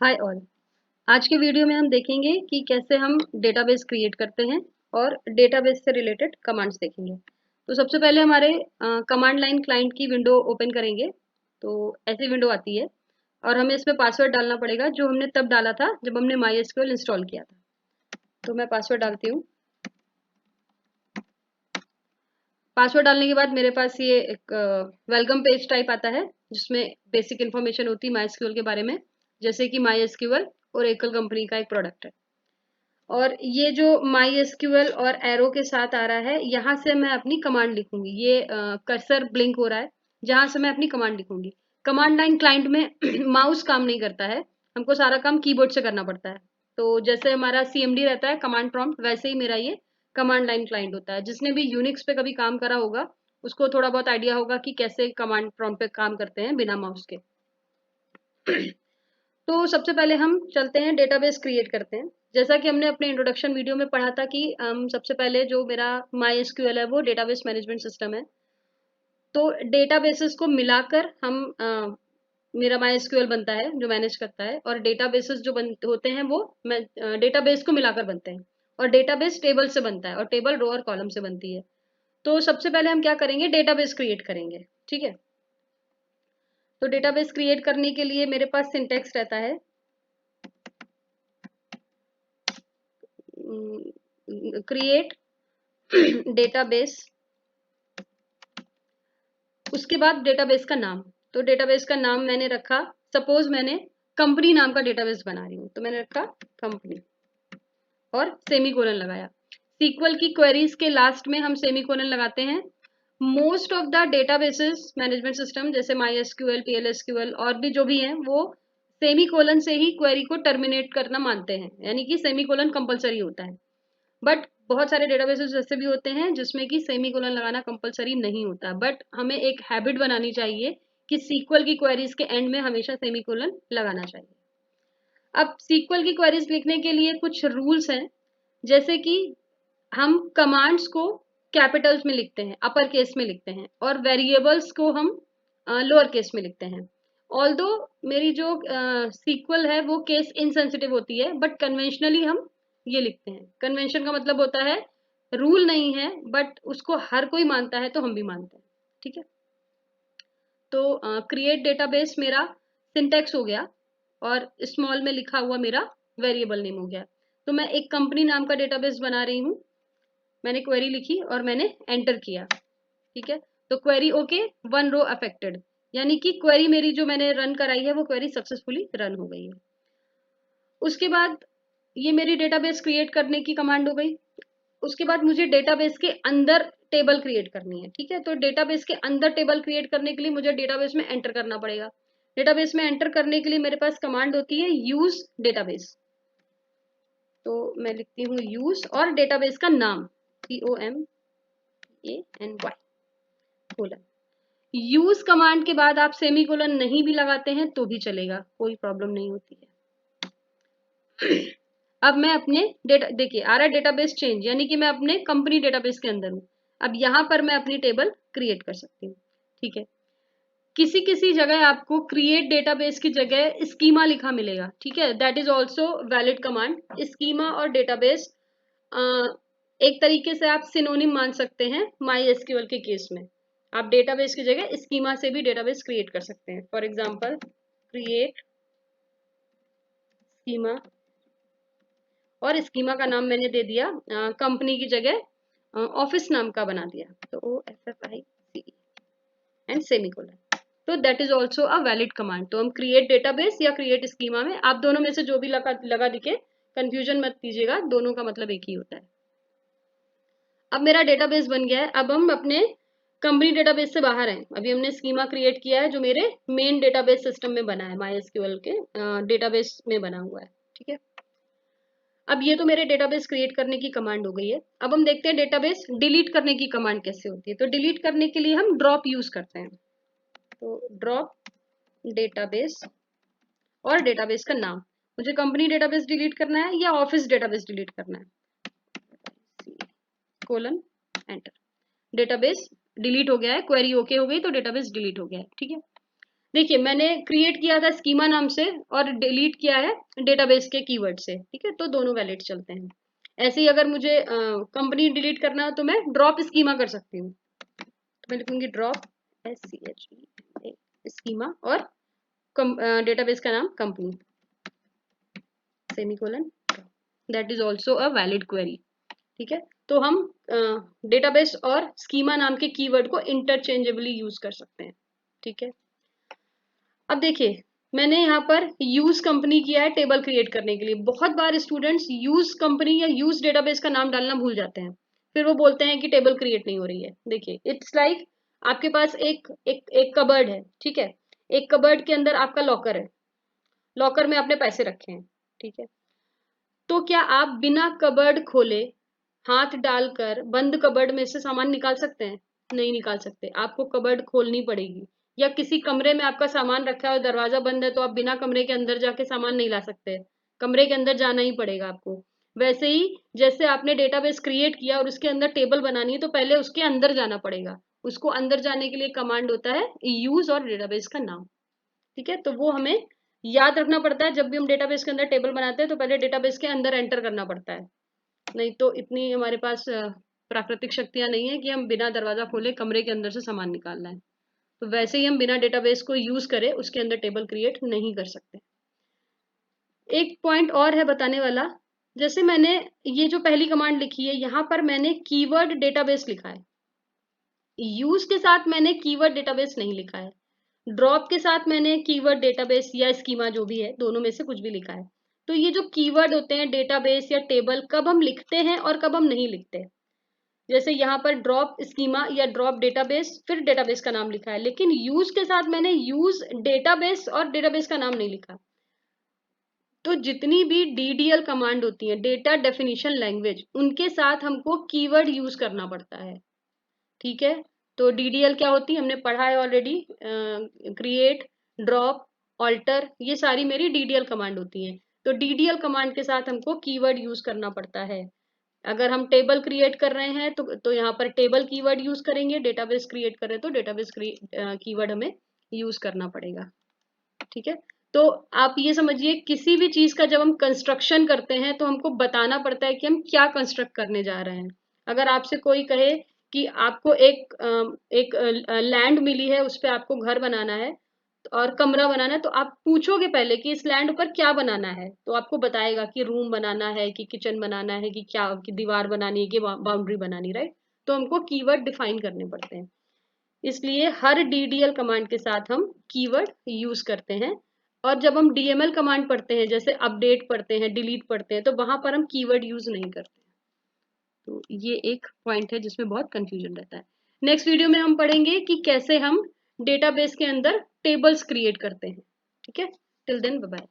Hi all. आज के video में हम देखेंगे कि कैसे हम डेटाबेस क्रिएट करते हैं और डेटाबेस से रिलेटेड कमांड्स देखेंगे। तो सबसे पहले हमारे कमांड लाइन क्लाइंट की विंडो ओपन करेंगे। तो ऐसी विंडो आती है और हमें इसमें पासवर्ड डालना पड़ेगा जो हमने तब डाला था जब हमने MySQL इंस्टॉल किया था। तो मैं पासवर्ड डालती हूँ। पासवर्ड डालने के बाद मेरे पास ये एक वेलकम पेज टाइप आता है जिसमें बेसिक इन्फॉर्मेशन होती है MySQL के बारे में, जैसे कि MySQL और एकल कंपनी का एक प्रोडक्ट है। और ये जो MySQL और एरो के साथ आ रहा है, यहाँ से मैं अपनी कमांड लिखूंगी। ये कर्सर ब्लिंक हो रहा है जहां से मैं अपनी कमांड लिखूंगी। कमांड लाइन क्लाइंट में माउस काम नहीं करता है, हमको सारा काम कीबोर्ड से करना पड़ता है। तो जैसे हमारा CMD रहता है कमांड प्रॉम्प्ट, वैसे ही मेरा ये कमांड लाइन क्लाइंट होता है। जिसने भी यूनिक्स पे कभी काम करा होगा उसको थोड़ा बहुत आइडिया होगा कि कैसे कमांड प्रॉम्प्ट पे काम करते हैं बिना माउस के। तो सबसे पहले हम चलते हैं डेटाबेस क्रिएट करते हैं। जैसा कि हमने अपने इंट्रोडक्शन वीडियो में पढ़ा था कि सबसे पहले जो मेरा MySQL है वो डेटाबेस मैनेजमेंट सिस्टम है। तो डेटाबेसेस को मिलाकर हम मेरा MySQL बनता है जो मैनेज करता है, और डेटाबेसेस जो होते हैं वो डेटाबेस को मिलाकर बनते हैं। और डेटाबेस टेबल से बनता है और टेबल रो और कॉलम से बनती है। तो सबसे पहले हम क्या करेंगे, डेटाबेस क्रिएट करेंगे। ठीक है। तो डेटाबेस क्रिएट करने के लिए मेरे पास सिंटेक्स रहता है क्रिएट डेटाबेस, उसके बाद डेटाबेस का नाम। तो डेटाबेस का नाम मैंने रखा, सपोज मैंने कंपनी नाम का डेटाबेस बना रही हूँ तो मैंने रखा कंपनी और सेमीकोलन लगाया। सीक्वल की क्वेरीज के लास्ट में हम सेमीकोलन लगाते हैं। Most of the databases management system जैसे MySQL, PLSQL और भी जो भी हैं वो सेमीकोलन से ही क्वेरी को टर्मिनेट करना मानते हैं, यानी कि सेमीकोलन कंपलसरी होता है। बट बहुत सारे डेटाबेसेस ऐसे भी होते हैं जिसमें कि सेमीकोलन लगाना कंपलसरी नहीं होता, बट हमें एक हैबिट बनानी चाहिए कि सीक्वल की क्वेरीज के एंड में हमेशा सेमीकोलन लगाना चाहिए। अब सीक्वल की क्वेरीज लिखने के लिए कुछ रूल्स हैं, जैसे कि हम कमांड्स को कैपिटल्स में लिखते हैं, अपर केस में लिखते हैं, और वेरिएबल्स को हम लोअर केस में लिखते हैं। ऑल्दो मेरी जो सीक्वल है वो केस इनसेंसिटिव होती है, बट कन्वेंशनली हम ये लिखते हैं। कन्वेंशन का मतलब होता है रूल नहीं है बट उसको हर कोई मानता है तो हम भी मानते हैं। ठीक है। तो क्रिएट डेटाबेस मेरा सिंटेक्स हो गया और स्मॉल में लिखा हुआ मेरा वेरिएबल नेम हो गया। तो मैं एक कंपनी नाम का डेटाबेस बना रही हूँ। मैंने क्वेरी लिखी और मैंने एंटर किया। ठीक है। तो क्वेरी ओके, 1 रो अफेक्टेड, यानी कि क्वेरी मेरी जो मैंने रन कराई है वो क्वेरी सक्सेसफुली रन हो गई है। उसके बाद ये मेरी डेटाबेस क्रिएट करने की कमांड हो गई। उसके बाद मुझे डेटाबेस के अंदर टेबल क्रिएट करनी है। ठीक है। तो डेटाबेस के अंदर टेबल क्रिएट करने के लिए मुझे डेटाबेस में एंटर करना पड़ेगा। डेटाबेस में एंटर करने के लिए मेरे पास कमांड होती है यूज डेटाबेस। तो मैं लिखती हूँ यूज और डेटाबेस का नाम COMANY कोलन। यूज कमांड के बाद आप सेमी कोलन नहीं भी लगाते हैं तो भी चलेगा, कोई प्रॉब्लम नहीं होती है। अब मैं अपने डेटा, देखिए आ रहा है डेटाबेस चेंज, यानी कि मैं अपने कंपनी डेटाबेस के अंदर हूँ। अब यहाँ पर मैं अपनी टेबल क्रिएट कर सकती हूँ। ठीक है। किसी किसी जगह आपको क्रिएट डेटाबेस की जगह स्कीमा लिखा मिलेगा। ठीक है। That is also valid command. Schema और डेटाबेस एक तरीके से आप सिनोनिम मान सकते हैं MySQL के केस में। आप डेटाबेस की जगह स्कीमा से भी डेटाबेस क्रिएट कर सकते हैं। फॉर एग्जांपल क्रिएट स्कीमा, और स्कीमा का नाम मैंने दे दिया कंपनी की जगह ऑफिस नाम का बना दिया, तो OFFICE एंड सेमीकोलन। तो that is also a valid command. तो हम क्रिएट डेटाबेस या क्रिएट स्कीमा में, आप दोनों में से जो भी लगा दिखे, कंफ्यूजन मत कीजिएगा, दोनों का मतलब एक ही होता है। अब मेरा डेटाबेस बन गया है। अब हम अपने कंपनी डेटाबेस से बाहर हैं। अभी हमने स्कीमा क्रिएट किया है जो मेरे मेन डेटाबेस सिस्टम में बना है, MySQL के डेटाबेस में बना हुआ है। ठीक है। अब ये तो मेरे डेटाबेस क्रिएट करने की कमांड हो गई है। अब हम देखते हैं डेटाबेस डिलीट करने की कमांड कैसे होती है। तो डिलीट करने के लिए हम ड्रॉप यूज करते हैं। तो ड्रॉप डेटाबेस और डेटाबेस का नाम, मुझे कंपनी डेटाबेस डिलीट करना है या ऑफिस डेटाबेस डिलीट करना है, कोलन एंटर। डेटाबेस डिलीट हो गया है, क्वेरी ओके हो गई तो डेटाबेस डिलीट हो गया है। ठीक है। देखिए मैंने क्रिएट किया था स्कीमा नाम से और डिलीट किया है डेटाबेस के कीवर्ड से, ठीक है, तो दोनों वैलिड चलते हैं। ऐसे ही अगर मुझे कंपनी डिलीट करना हो तो मैं ड्रॉप स्कीमा कर सकती हूँ, तो मैं लिखूंगी ड्रॉप SCHEMA स्कीमा और डेटाबेस का नाम company semicolon, that is also a valid query, ठीक है। तो हम डेटाबेस और स्कीमा नाम के कीवर्ड को इंटरचेंजेबली यूज कर सकते हैं, ठीक है। अब देखिए मैंने यहाँ पर यूज कंपनी किया है टेबल क्रिएट करने के लिए। बहुत बार स्टूडेंट्स यूज कंपनी या यूज डेटाबेस का नाम डालना भूल जाते हैं, फिर वो बोलते हैं कि टेबल क्रिएट नहीं हो रही है। देखिए इट्स लाइक आपके पास एक कबर्ड है, ठीक है, एक कबर्ड के अंदर आपका लॉकर है, लॉकर में आपने पैसे रखे हैं, ठीक है। तो क्या आप बिना कबर्ड खोले हाथ डालकर बंद कबर्ड में से सामान निकाल सकते हैं? नहीं निकाल सकते, आपको कबर्ड खोलनी पड़ेगी। या किसी कमरे में आपका सामान रखा है और दरवाजा बंद है तो आप बिना कमरे के अंदर जाके सामान नहीं ला सकते, कमरे के अंदर जाना ही पड़ेगा आपको। वैसे ही जैसे आपने डेटाबेस क्रिएट किया और उसके अंदर टेबल बनानी है तो पहले उसके अंदर जाना पड़ेगा, उसको अंदर जाने के लिए कमांड होता है यूज और डेटाबेस का नाम, ठीक है। तो वो हमें याद रखना पड़ता है, जब भी हम डेटाबेस के अंदर टेबल बनाते हैं तो पहले डेटाबेस के अंदर एंटर करना पड़ता है, नहीं तो इतनी हमारे पास प्राकृतिक शक्तियां नहीं है कि हम बिना दरवाजा खोले कमरे के अंदर से सामान निकालना है। तो वैसे ही हम बिना डेटाबेस को यूज करें उसके अंदर टेबल क्रिएट नहीं कर सकते। एक पॉइंट और है बताने वाला, जैसे मैंने ये जो पहली कमांड लिखी है यहाँ पर मैंने कीवर्ड डेटाबेस लिखा है, यूज के साथ मैंने कीवर्ड डेटाबेस नहीं लिखा है, ड्रॉप के साथ मैंने कीवर्ड डेटाबेस या स्कीमा जो भी है दोनों में से कुछ भी लिखा है। तो ये जो कीवर्ड होते हैं डेटाबेस या टेबल, कब हम लिखते हैं और कब हम नहीं लिखते। जैसे यहाँ पर ड्रॉप स्कीमा या ड्रॉप डेटाबेस फिर डेटाबेस का नाम लिखा है, लेकिन यूज के साथ मैंने यूज डेटाबेस और डेटाबेस का नाम नहीं लिखा। तो जितनी भी DDL कमांड होती है, डेटा डेफिनेशन लैंग्वेज, उनके साथ हमको कीवर्ड यूज करना पड़ता है, ठीक है। तो DDL क्या होती है हमने पढ़ा है ऑलरेडी, क्रिएट, ड्रॉप, ऑल्टर, ये सारी मेरी DDL कमांड होती हैं। तो DDL कमांड के साथ हमको कीवर्ड यूज करना पड़ता है। अगर हम टेबल क्रिएट कर रहे हैं तो यहाँ पर टेबल कीवर्ड यूज करेंगे, डेटाबेस क्रिएट कर रहे हैं तो डेटाबेस कीवर्ड हमें यूज करना पड़ेगा, ठीक है। तो आप ये समझिए किसी भी चीज का जब हम कंस्ट्रक्शन करते हैं तो हमको बताना पड़ता है कि हम क्या कंस्ट्रक्ट करने जा रहे हैं। अगर आपसे कोई कहे कि आपको एक लैंड मिली है, उस पे आपको घर बनाना है और कमरा बनाना है, तो आप पूछोगे पहले कि इस लैंड पर क्या बनाना है, तो आपको बताएगा कि रूम बनाना है कि किचन बनाना है कि क्या, कि दीवार बनानी है कि बाउंड्री बनानी, राइट। तो हमको कीवर्ड डिफाइन करने पड़ते हैं, इसलिए हर DDL कमांड के साथ हम कीवर्ड यूज करते हैं। और जब हम DML कमांड पढ़ते हैं, जैसे अपडेट पढ़ते हैं, डिलीट पढ़ते हैं, तो वहां पर हम कीवर्ड यूज नहीं करते। तो ये एक पॉइंट है जिसमें बहुत कंफ्यूजन रहता है। नेक्स्ट वीडियो में हम पढ़ेंगे कि कैसे हम डेटाबेस के अंदर टेबल्स क्रिएट करते हैं, ठीक है। Till then bye bye.